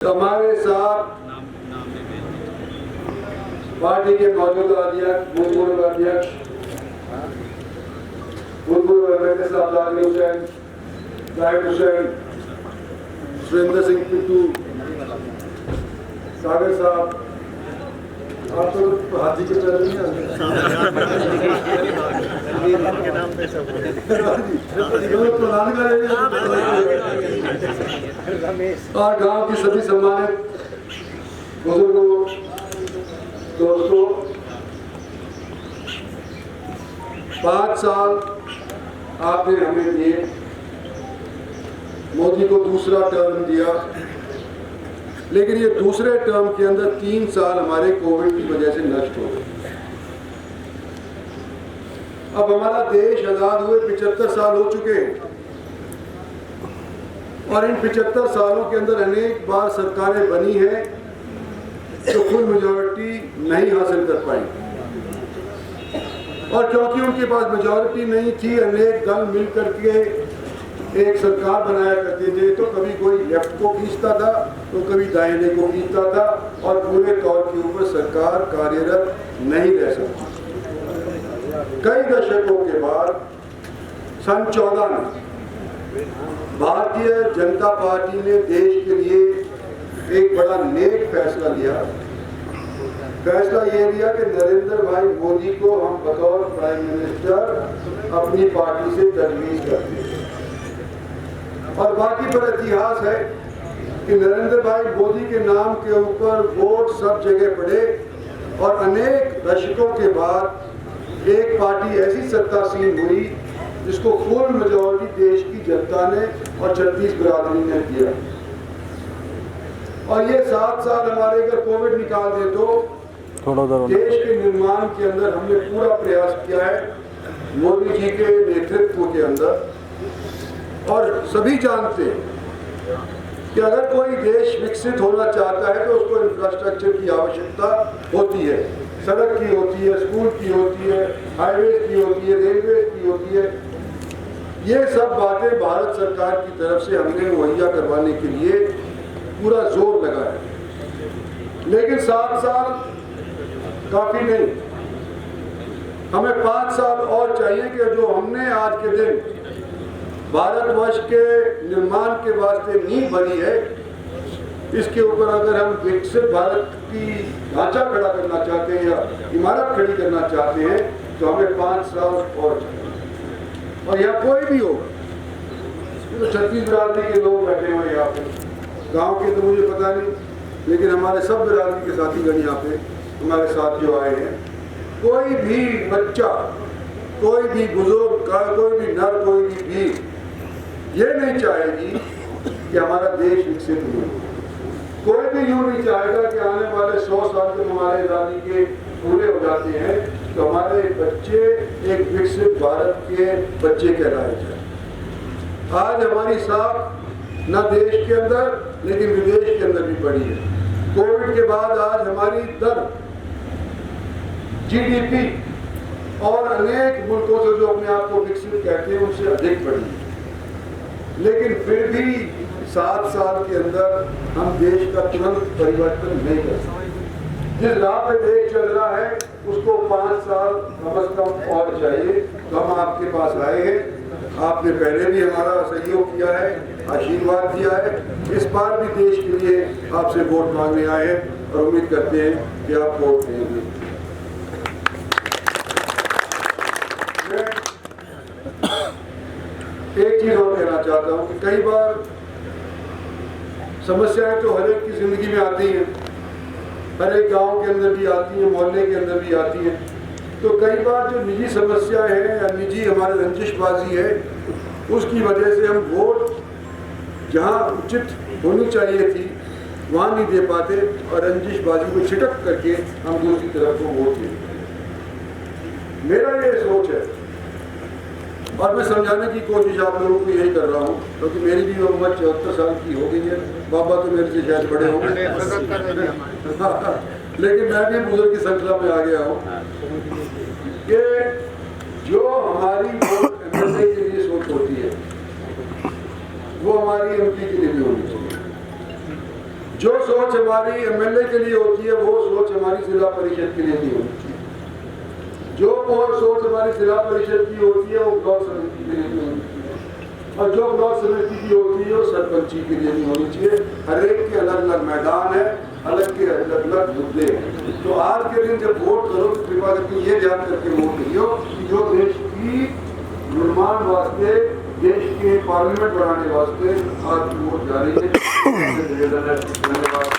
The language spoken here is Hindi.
हमारे साथ पार्टी के मौजूदा अध्यक्ष भूतपूर्व अध्यक्ष भूतपूर्व एमएलए साहब जाकिर हुसैन, जाहिद हुसैन, सुरेंद्र सिंह पिट्टू, सागर साहब, आप तो हाथी के चल रही और गांव की सभी सम्मानित बुजुर्गों, दोस्तों, 5 साल आपने हमें दिए, मोदी को दूसरा टर्म दिया, लेकिन ये दूसरे टर्म के अंदर 3 साल हमारे कोविड की वजह से नष्ट हो गए। अब हमारा देश आजाद हुए 75 साल हो चुके हैं और इन 75 सालों के अंदर अनेक बार सरकारें बनी हैं जो फुल मेजॉरिटी नहीं हासिल कर पाई, और क्योंकि उनके पास मेजॉरिटी नहीं थी, अनेक दल मिल करके एक सरकार बनाया करते थे। तो कभी कोई लेफ्ट को खींचता था तो कभी दाहिने को खींचता था और पूरे तौर के ऊपर सरकार कार्यरत नहीं रह सकती। कई दशकों के बाद सन 14 में भारतीय जनता पार्टी ने देश के लिए एक बड़ा नेक फैसला लिया। फैसला ये लिया कि नरेंद्र भाई मोदी को हम बतौर प्राइम मिनिस्टर अपनी पार्टी से तजवीज़ करते हैं, और बाकी पर इतिहास है कि नरेंद्र भाई मोदी के नाम के ऊपर वोट सब जगह पड़े और अनेक दशकों के बाद एक पार्टी ऐसी सत्तासीन हुई जिसको फुल मेजॉरिटी देश की जनता ने और 36 बिरादरी ने दिया। और ये 7 साल हमारे अगर कोविड निकाल दे तो देश के निर्माण के अंदर हमने पूरा प्रयास किया है मोदी जी के नेतृत्व के अंदर। और सभी जानते हैं कि अगर कोई देश विकसित होना चाहता है तो उसको इंफ्रास्ट्रक्चर की आवश्यकता होती है, सड़क की होती है, स्कूल की होती है, हाईवेज की होती है, रेलवे की होती है। ये सब बातें भारत सरकार की तरफ से हमने मुहैया करवाने के लिए पूरा जोर लगाया, लेकिन 7 साल काफी नहीं, हमें 5 साल और चाहिए कि जो हमने आज के दिन भारतवर्ष के निर्माण के वास्ते नींव भरी है, इसके ऊपर अगर हम विकसित भारत की ढांचा खड़ा करना चाहते हैं या इमारत खड़ी करना चाहते हैं तो हमें 5 साल और चाहिए। और यहाँ कोई भी होगा, तो 36 बिरादरी के लोग बैठे हुए यहाँ पे, गांव के तो मुझे पता नहीं, लेकिन हमारे सब बिरादरी के साथीगण यहाँ पे हमारे साथ जो आए हैं, कोई भी बच्चा, कोई भी बुजुर्ग, कोई भी नर, कोई भी वीर ये नहीं चाहेगी कि हमारा देश विकसित हो। कोई भी यूँ नहीं चाहेगा कि आने वाले 100 साल जब हमारे आज़ादी के पूरे हो जाते हैं तो हमारे बच्चे एक विकसित भारत के बच्चे कहलाए जाए। आज हमारी साख न देश के अंदर लेकिन विदेश के अंदर भी बढ़ी है। कोविड के बाद आज हमारी दर जीडीपी और अनेक मुल्कों से जो अपने आप को विकसित कहते हैं उनसे अधिक बढ़ी है, लेकिन फिर भी 7 साल के अंदर हम देश का तुरंत परिवर्तन नहीं कर सकते। जिस राह पे देश चल रहा है उसको 5 साल कम से कम और चाहिए। तो हम आपके पास आए हैं, आपने पहले भी हमारा सहयोग किया है, आशीर्वाद दिया है, इस बार भी देश के लिए आपसे वोट मांगने आए हैं और उम्मीद करते हैं कि आप वोट देंगे। एक चीज और कहना चाहता हूँ कि कई बार समस्याएं तो हर एक की जिंदगी में आती हैं, हर एक गांव के अंदर भी आती हैं, मोहल्ले के अंदर भी आती हैं। तो कई बार जो निजी समस्याएं हैं या निजी हमारे रंजिशबाजी है, उसकी वजह से हम वोट जहां उचित होनी चाहिए थी वहां नहीं दे पाते और रंजिशबाजी को छिटक करके हम दूसरी तरफ को वोट देते। मेरा ये सोच है और मैं समझाने की कोशिश आप लोगों को यही कर रहा हूँ, क्योंकि मेरी भी उम्र 74 साल की हो गई है, बाबा तो मेरे से शायद बड़े होंगे लेकिन मैं भी बुजुर्ग की श्रृंखला में आ गया हूँ कि जो हमारी वोट एमएलए के लिए सोच होती है वो हमारी एमपी के लिए भी होनी चाहिए। जो सोच हमारी एमएलए के लिए होती है वो सोच हमारी जिला परिषद के लिए नहीं होनी चाहिए। जो सोच हमारी जिला परिषद की होती है वो ब्लॉक समिति के लिए नहीं होनी चाहिए, और जो ब्लॉक समिति की होती है वो सरपंची के लिए नहीं होनी चाहिए। हर एक के अलग अलग मैदान है, अलग के अलग अलग मुद्दे हैं। तो आज के दिन जब वोट करो तो कृपा करके ये ध्यान करके वोट करियो कि जो देश की निर्माण वास्ते, देश के पार्लियामेंट बनाने वास्ते आज वोट जा रही है। धन्यवाद।